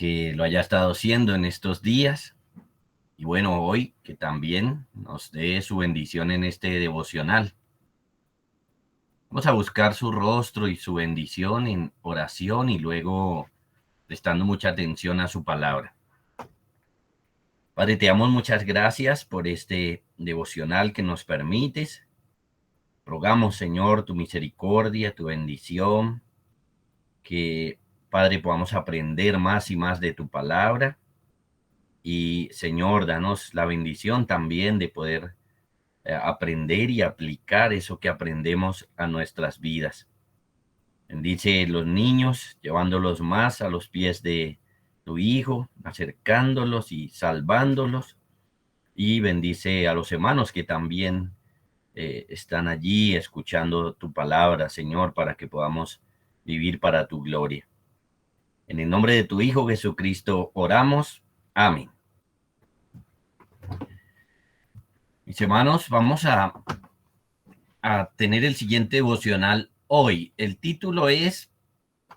que lo haya estado haciendo en estos días. Y bueno, hoy que también nos dé su bendición en este devocional. Vamos a buscar su rostro y su bendición en oración y luego prestando mucha atención a su palabra. Padre, te damos muchas gracias por este devocional que nos permites. Rogamos, Señor, tu misericordia, tu bendición, que, Padre, podamos aprender más y más de tu palabra. Y, Señor, danos la bendición también de poder aprender y aplicar eso que aprendemos a nuestras vidas. Bendice los niños, llevándolos más a los pies de tu Hijo, acercándolos y salvándolos. Y bendice a los hermanos que también están allí escuchando tu palabra, Señor, para que podamos vivir para tu gloria. En el nombre de tu Hijo Jesucristo oramos. Amén. Mis hermanos, vamos a tener el siguiente devocional hoy. El título es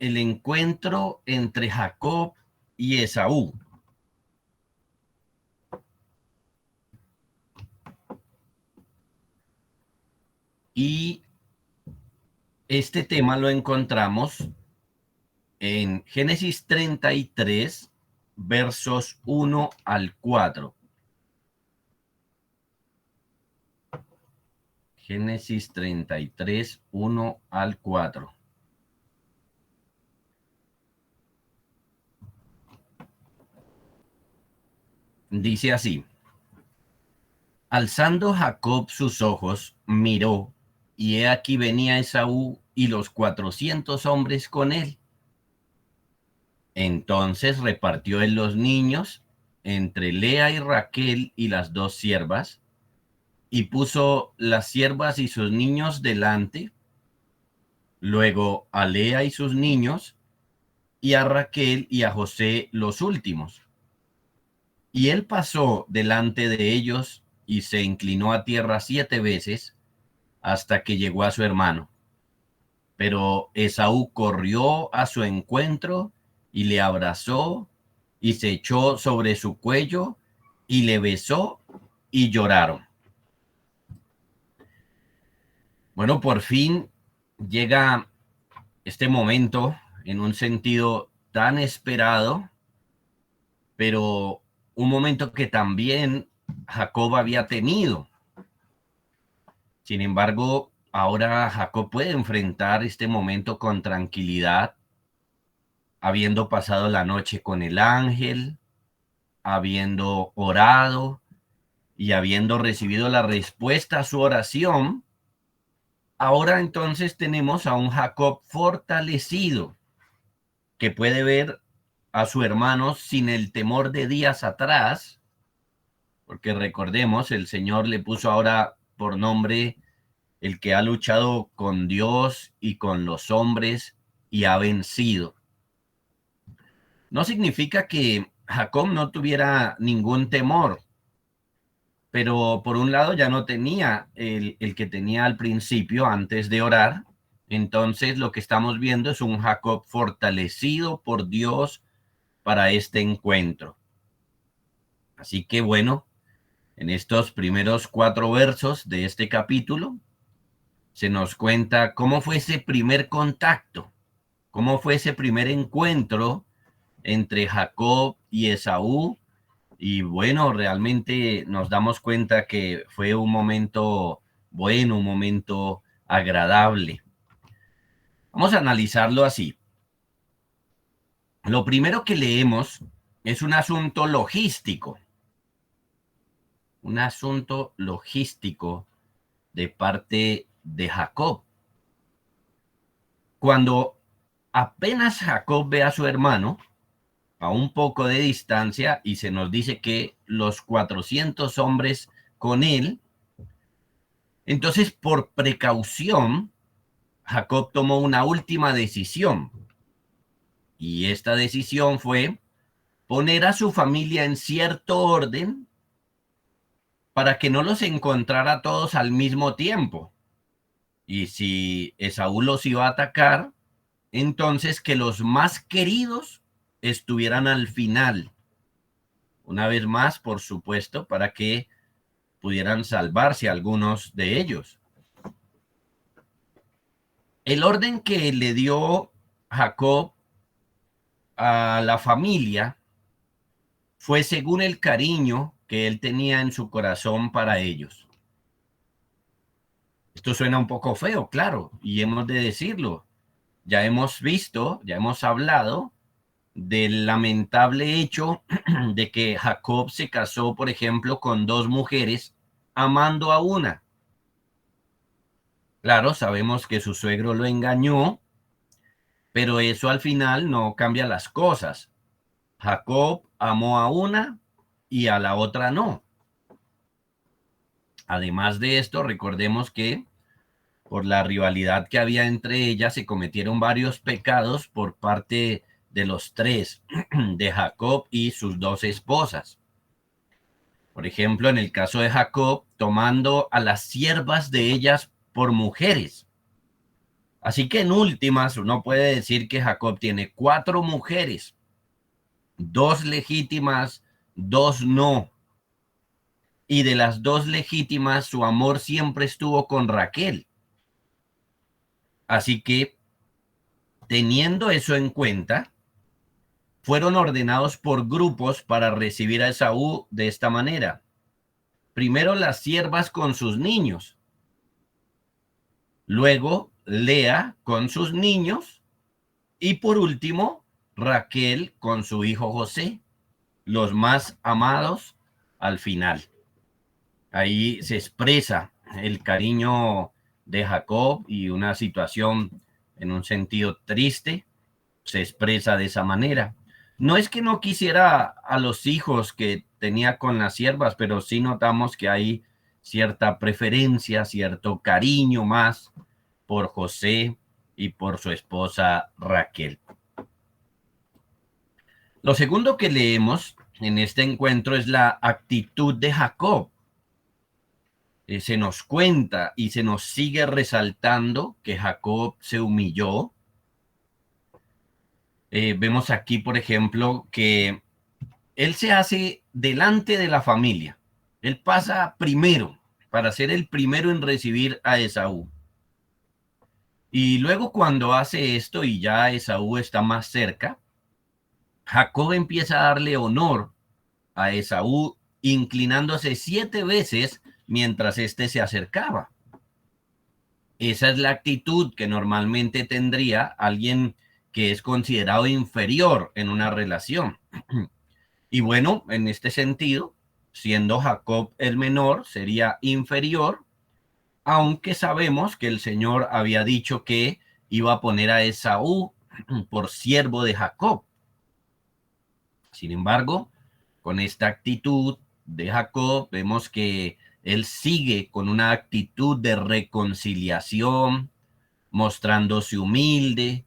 El encuentro entre Jacob y Esaú. Y este tema lo encontramos en Génesis 33, versos 1 al 4. Génesis 33, 1 al 4. Dice así: Alzando Jacob sus ojos, miró, y he aquí venía Esaú y los 400 hombres con él. Entonces repartió él los niños entre Lea y Raquel y las dos siervas, y puso las siervas y sus niños delante, luego a Lea y sus niños, y a Raquel y a José los últimos. Y él pasó delante de ellos y se inclinó a tierra 7 veces hasta que llegó a su hermano. Pero Esaú corrió a su encuentro y le abrazó y se echó sobre su cuello y le besó y lloraron. Bueno, por fin llega este momento en un sentido tan esperado, pero un momento que también Jacob había tenido. Sin embargo, ahora Jacob puede enfrentar este momento con tranquilidad, habiendo pasado la noche con el ángel, habiendo orado y habiendo recibido la respuesta a su oración. Ahora entonces tenemos a un Jacob fortalecido que puede ver a su hermano sin el temor de días atrás, porque recordemos, el Señor le puso ahora por nombre el que ha luchado con Dios y con los hombres y ha vencido. No significa que Jacob no tuviera ningún temor, pero por un lado ya no tenía el que tenía al principio antes de orar. Entonces lo que estamos viendo es un Jacob fortalecido por Dios para este encuentro. Así que bueno, en estos primeros 4 versos de este capítulo se nos cuenta cómo fue ese primer contacto, cómo fue ese primer encuentro entre Jacob y Esaú. Y bueno, realmente nos damos cuenta que fue un momento bueno, un momento agradable. Vamos a analizarlo así. Lo primero que leemos es un asunto logístico de parte de Jacob. Cuando apenas Jacob ve a su hermano a un poco de distancia y se nos dice que los 400 hombres con él, entonces por precaución Jacob tomó una última decisión, y esta decisión fue poner a su familia en cierto orden para que no los encontrara todos al mismo tiempo. Y si Esaú los iba a atacar, entonces que los más queridos estuvieran al final. Una vez más, por supuesto, para que pudieran salvarse algunos de ellos. El orden que le dio Jacob a la familia fue según el cariño que él tenía en su corazón para ellos. Esto suena un poco feo, claro, y hemos de decirlo. Ya hemos visto, ya hemos hablado del lamentable hecho de que Jacob se casó, por ejemplo, con dos mujeres, amando a una. Claro, sabemos que su suegro lo engañó, pero eso al final no cambia las cosas. Jacob amó a una y a la otra no. Además de esto, recordemos que por la rivalidad que había entre ellas se cometieron varios pecados por parte de los tres, de Jacob y sus dos esposas. Por ejemplo, en el caso de Jacob, tomando a las siervas de ellas por mujeres. Así que en últimas, uno puede decir que Jacob tiene 4 mujeres, 2 legítimas, 2 no. Y de las 2 legítimas, su amor siempre estuvo con Raquel. Así que, teniendo eso en cuenta, fueron ordenados por grupos para recibir a Esaú de esta manera. Primero las siervas con sus niños, luego Lea con sus niños y por último Raquel con su hijo José, los más amados al final. Ahí se expresa el cariño de Jacob y una situación en un sentido triste se expresa de esa manera. No es que no quisiera a los hijos que tenía con las siervas, pero sí notamos que hay cierta preferencia, cierto cariño más por José y por su esposa Raquel. Lo segundo que leemos en este encuentro es la actitud de Jacob. Se nos cuenta y se nos sigue resaltando que Jacob se humilló. Vemos aquí, por ejemplo, que él se hace delante de la familia. Él pasa primero para ser el primero en recibir a Esaú. Y luego cuando hace esto y ya Esaú está más cerca, Jacob empieza a darle honor a Esaú, inclinándose 7 veces mientras éste se acercaba. Esa es la actitud que normalmente tendría alguien que es considerado inferior en una relación. Y bueno, en este sentido, siendo Jacob el menor, sería inferior, aunque sabemos que el Señor había dicho que iba a poner a Esaú por siervo de Jacob. Sin embargo, con esta actitud de Jacob, vemos que él sigue con una actitud de reconciliación, mostrándose humilde,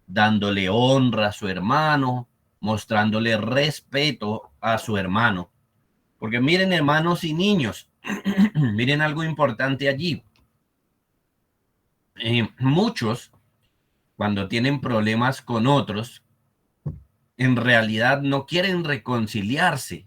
dándole honra a su hermano, mostrándole respeto a su hermano. Porque miren, hermanos y niños, miren algo importante allí. Muchos, cuando tienen problemas con otros, en realidad no quieren reconciliarse.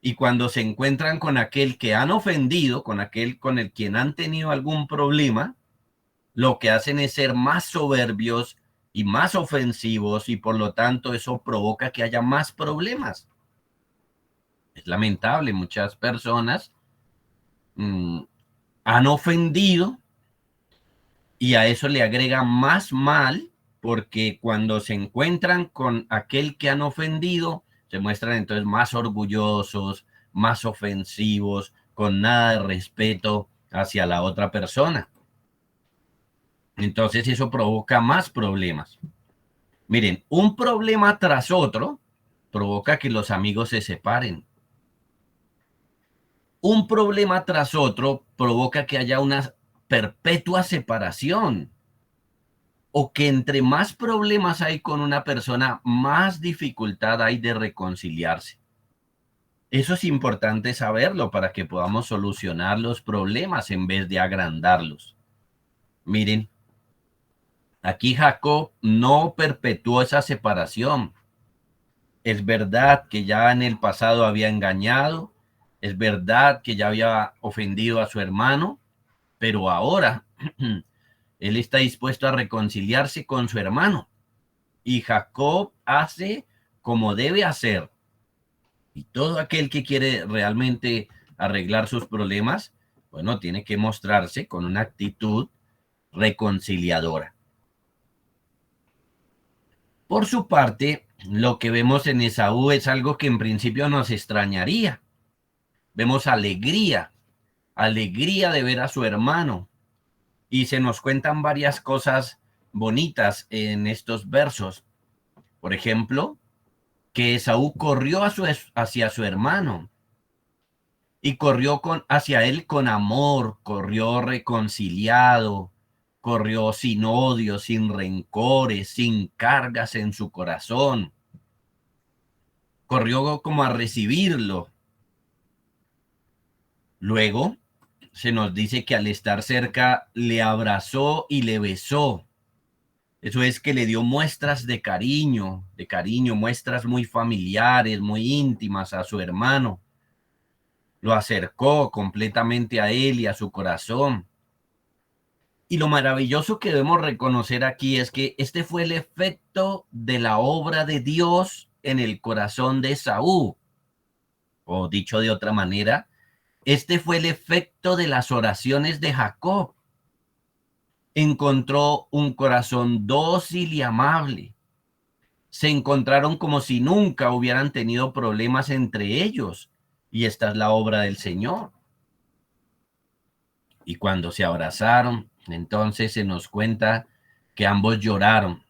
Y cuando se encuentran con aquel que han ofendido, con aquel con el quien han tenido algún problema, lo que hacen es ser más soberbios y más ofensivos y por lo tanto eso provoca que haya más problemas. Es lamentable, muchas personas han ofendido y a eso le agregan más mal porque cuando se encuentran con aquel que han ofendido, se muestran entonces más orgullosos, más ofensivos, con nada de respeto hacia la otra persona. Entonces eso provoca más problemas. Miren, un problema tras otro provoca que los amigos se separen. Un problema tras otro provoca que haya una perpetua separación o que entre más problemas hay con una persona, más dificultad hay de reconciliarse. Eso es importante saberlo para que podamos solucionar los problemas en vez de agrandarlos. Miren, aquí Jacob no perpetuó esa separación. Es verdad que ya en el pasado había engañado, es verdad que ya había ofendido a su hermano, pero ahora él está dispuesto a reconciliarse con su hermano. Y Jacob hace como debe hacer. Y todo aquel que quiere realmente arreglar sus problemas, bueno, tiene que mostrarse con una actitud reconciliadora. Por su parte, lo que vemos en Esaú es algo que en principio nos extrañaría. Vemos alegría, alegría de ver a su hermano. Y se nos cuentan varias cosas bonitas en estos versos. Por ejemplo, que Esaú corrió hacia su hermano y corrió hacia él con amor, corrió reconciliado, corrió sin odio, sin rencores, sin cargas en su corazón, corrió como a recibirlo. Luego se nos dice que al estar cerca le abrazó y le besó. Eso es que le dio muestras de cariño, muestras muy familiares, muy íntimas a su hermano. Lo acercó completamente a él y a su corazón. Y lo maravilloso que debemos reconocer aquí es que este fue el efecto de la obra de Dios en el corazón de Esaú. O dicho de otra manera, este fue el efecto de las oraciones de Jacob. Encontró un corazón dócil y amable. Se encontraron como si nunca hubieran tenido problemas entre ellos. Y esta es la obra del Señor. Y cuando se abrazaron, entonces se nos cuenta que ambos lloraron.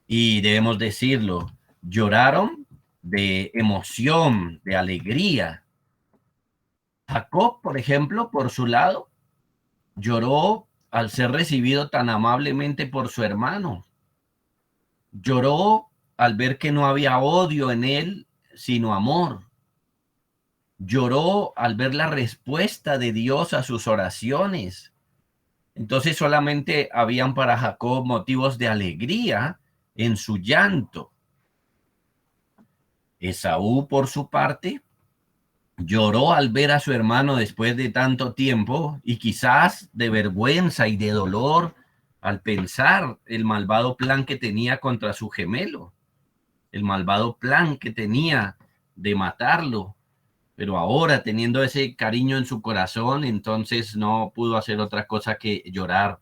Y debemos decirlo, lloraron de emoción, de alegría. Jacob, por ejemplo, por su lado, lloró al ser recibido tan amablemente por su hermano. Lloró al ver que no había odio en él, sino amor. Lloró al ver la respuesta de Dios a sus oraciones. Entonces solamente habían para Jacob motivos de alegría en su llanto. Esaú, por su parte, lloró al ver a su hermano después de tanto tiempo y quizás de vergüenza y de dolor al pensar el malvado plan que tenía contra su gemelo, el malvado plan que tenía de matarlo. Pero ahora, teniendo ese cariño en su corazón, entonces no pudo hacer otra cosa que llorar.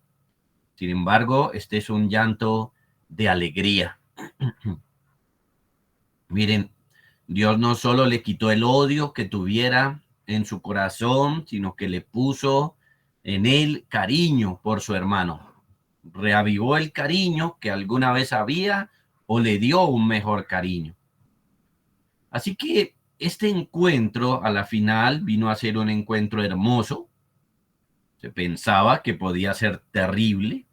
Sin embargo, este es un llanto de alegría. Miren, Dios no solo le quitó el odio que tuviera en su corazón, sino que le puso en él cariño por su hermano. Reavivó el cariño que alguna vez había o le dio un mejor cariño. Así que este encuentro a la final vino a ser un encuentro hermoso. Se pensaba que podía ser terrible,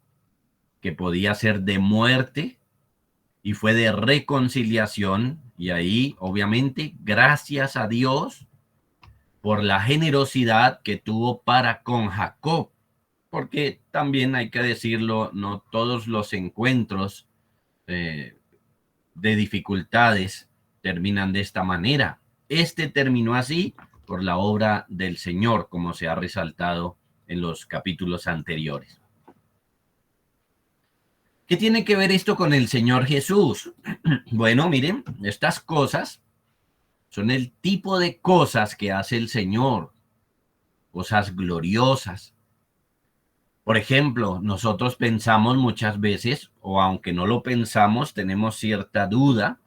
que podía ser de muerte, y fue de reconciliación. Y ahí, obviamente, gracias a Dios por la generosidad que tuvo para con Jacob, porque también hay que decirlo, no todos los encuentros eh, de dificultades terminan de esta manera. Este terminó así por la obra del Señor, como se ha resaltado en los capítulos anteriores. ¿Qué tiene que ver esto con el Señor Jesús? Bueno, miren, estas cosas son el tipo de cosas que hace el Señor, cosas gloriosas. Por ejemplo, nosotros pensamos muchas veces, o aunque no lo pensamos, tenemos cierta duda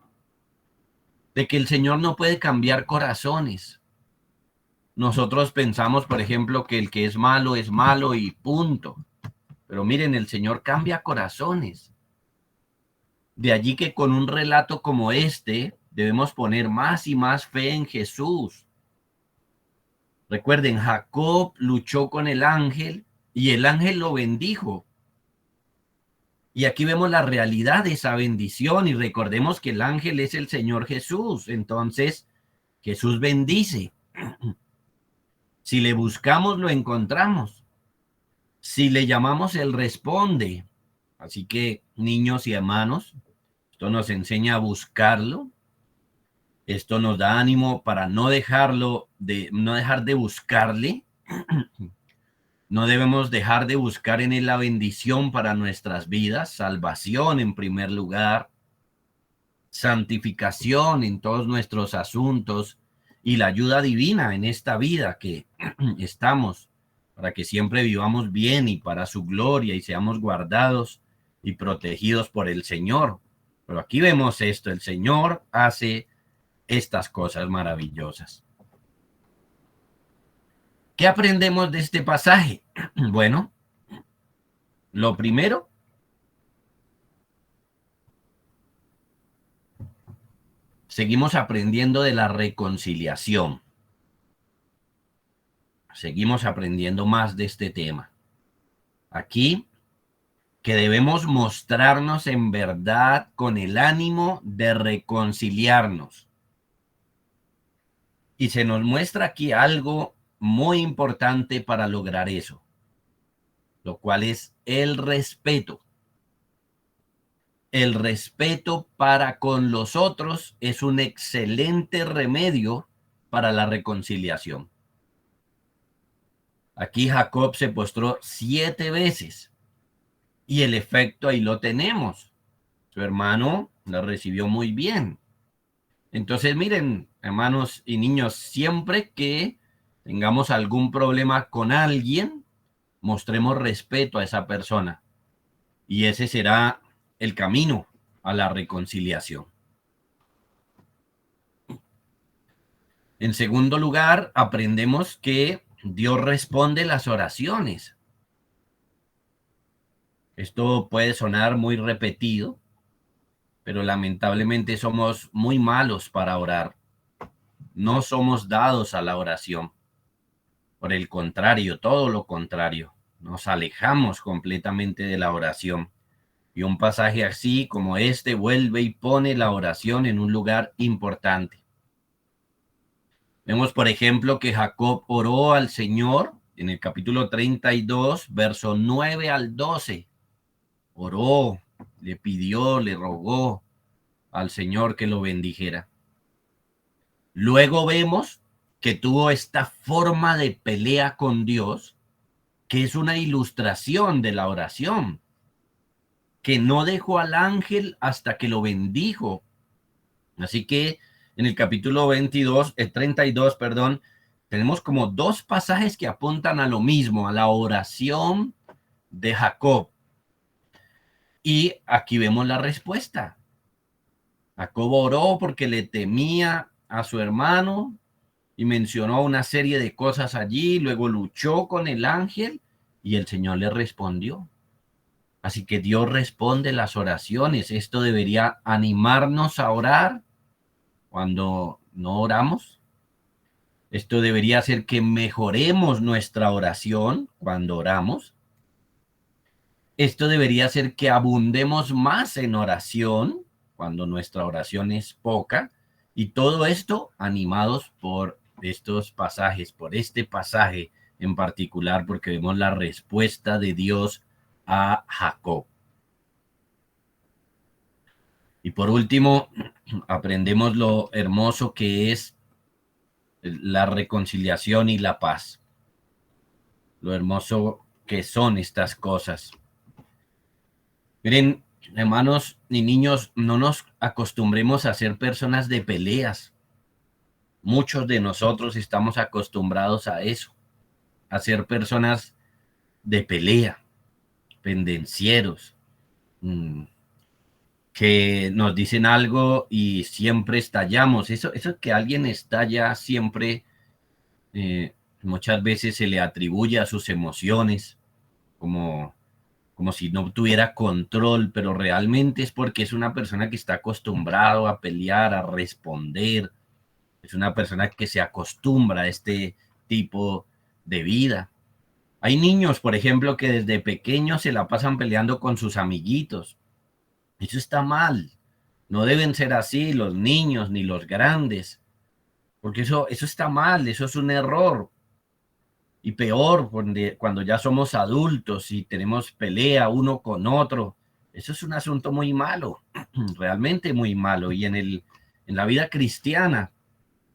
de que el Señor no puede cambiar corazones. Nosotros pensamos, por ejemplo, que el que es malo y punto. Pero miren, el Señor cambia corazones. De allí que con un relato como este debemos poner más y más fe en Jesús. Recuerden, Jacob luchó con el ángel y el ángel lo bendijo. Y aquí vemos la realidad de esa bendición y recordemos que el ángel es el Señor Jesús. Entonces, Jesús bendice. Si le buscamos, lo encontramos. Si le llamamos, Él responde. Así que, niños y hermanos, Esto nos enseña a buscarlo. Esto nos da ánimo para no dejar de buscarle. No debemos dejar de buscar en él la bendición para nuestras vidas, salvación en primer lugar, santificación en todos nuestros asuntos y la ayuda divina en esta vida que estamos, para que siempre vivamos bien y para su gloria y seamos guardados y protegidos por el Señor. Pero aquí vemos esto, el Señor hace estas cosas maravillosas. ¿Qué aprendemos de este pasaje? Bueno, lo primero, seguimos aprendiendo de la reconciliación. Seguimos aprendiendo más de este tema. Aquí, que debemos mostrarnos en verdad con el ánimo de reconciliarnos. Y se nos muestra aquí algo muy importante para lograr eso, lo cual es el respeto. El respeto para con los otros es un excelente remedio para la reconciliación. Aquí Jacob se postró 7 veces y el efecto ahí lo tenemos. Su hermano la recibió muy bien. Entonces, miren, hermanos y niños, siempre que tengamos algún problema con alguien, mostremos respeto a esa persona. Y ese será el camino a la reconciliación. En segundo lugar, aprendemos que Dios responde las oraciones. Esto puede sonar muy repetido, pero lamentablemente somos muy malos para orar. No somos dados a la oración. Por el contrario, todo lo contrario. Nos alejamos completamente de la oración. Y un pasaje así como este vuelve y pone la oración en un lugar importante. Vemos, por ejemplo, que Jacob oró al Señor en el capítulo 32, verso 9 al 12. Oró, le pidió, le rogó al Señor que lo bendijera. Luego vemos que tuvo esta forma de pelea con Dios, que es una ilustración de la oración, que no dejó al ángel hasta que lo bendijo. Así que en el capítulo 32, perdón, tenemos como 2 pasajes que apuntan a lo mismo, a la oración de Jacob. Y aquí vemos la respuesta. Jacob oró porque le temía a su hermano y mencionó una serie de cosas allí, luego luchó con el ángel y el Señor le respondió. Así que Dios responde las oraciones. Esto debería animarnos a orar cuando no oramos. Esto debería hacer que mejoremos nuestra oración cuando oramos. Esto debería hacer que abundemos más en oración cuando nuestra oración es poca. Y todo esto animados por estos pasajes, por este pasaje en particular, porque vemos la respuesta de Dios a Jacob. Y por último, aprendemos lo hermoso que es la reconciliación y la paz. Lo hermoso que son estas cosas. Miren, hermanos y niños, no nos acostumbremos a ser personas de peleas. Muchos de nosotros estamos acostumbrados a eso, a ser personas de pelea, pendencieros, que nos dicen algo y siempre estallamos. Eso que alguien estalla siempre, muchas veces se le atribuye a sus emociones, como si no tuviera control, pero realmente es porque es una persona que está acostumbrado a pelear, a responder. Es una persona que se acostumbra a este tipo de vida. Hay niños, por ejemplo, que desde pequeños se la pasan peleando con sus amiguitos. Eso está mal. No deben ser así los niños ni los grandes, porque eso está mal, eso es un error. Y peor, cuando ya somos adultos y tenemos pelea uno con otro, Eso es un asunto muy malo, realmente muy malo. Y en la vida cristiana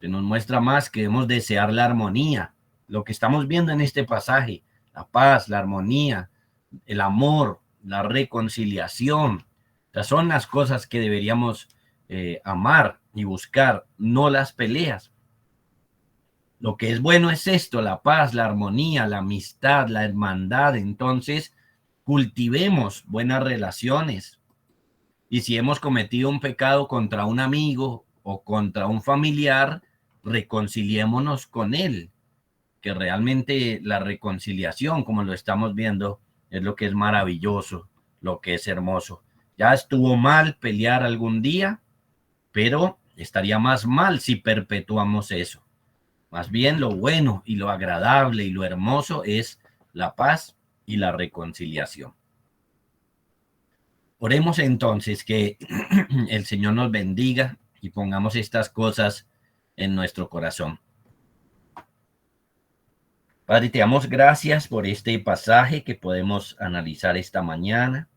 se nos muestra más que debemos desear la armonía. Lo que estamos viendo en este pasaje, la paz, la armonía, el amor, la reconciliación. Estas son las cosas que deberíamos amar y buscar, no las peleas. Lo que es bueno es esto, la paz, la armonía, la amistad, la hermandad. Entonces, cultivemos buenas relaciones. Y si hemos cometido un pecado contra un amigo o contra un familiar, reconciliémonos con él, que realmente la reconciliación, como lo estamos viendo, es lo que es maravilloso, lo que es hermoso. Ya estuvo mal pelear algún día, pero estaría más mal si perpetuamos eso. Más bien lo bueno y lo agradable y lo hermoso es la paz y la reconciliación. Oremos entonces que el Señor nos bendiga y pongamos estas cosas en nuestro corazón. Padre, te damos gracias por este pasaje que podemos analizar esta mañana.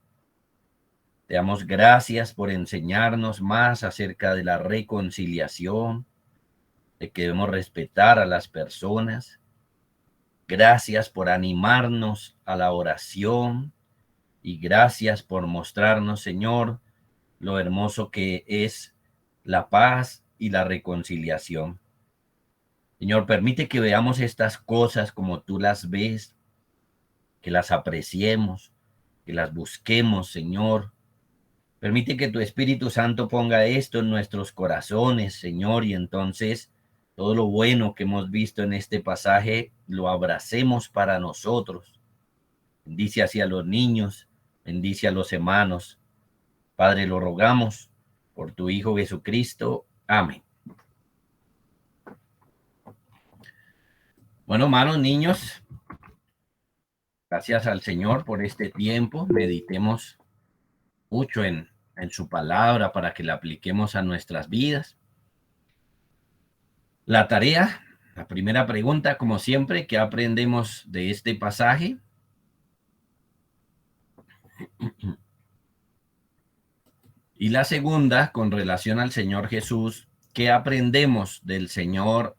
Te damos gracias por enseñarnos más acerca de la reconciliación, de que debemos respetar a las personas. Gracias por animarnos a la oración y gracias por mostrarnos, Señor, lo hermoso que es la paz y la reconciliación. Señor, permite que veamos estas cosas como tú las ves, que las apreciemos, que las busquemos, Señor. Permite que tu Espíritu Santo ponga esto en nuestros corazones, Señor, y entonces todo lo bueno que hemos visto en este pasaje lo abracemos para nosotros. Bendice hacia los niños, bendice a los hermanos. Padre, lo rogamos por tu Hijo Jesucristo. Amén. Bueno, hermanos, niños, gracias al Señor por este tiempo. Meditemos mucho en su palabra para que la apliquemos a nuestras vidas. La tarea, la primera pregunta, como siempre, ¿qué aprendemos de este pasaje? Y la segunda, con relación al Señor Jesús, ¿qué aprendemos del Señor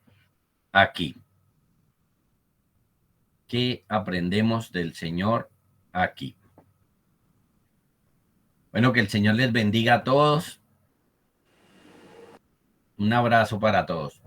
aquí? ¿Qué aprendemos del Señor aquí? Bueno, que el Señor les bendiga a todos. Un abrazo para todos.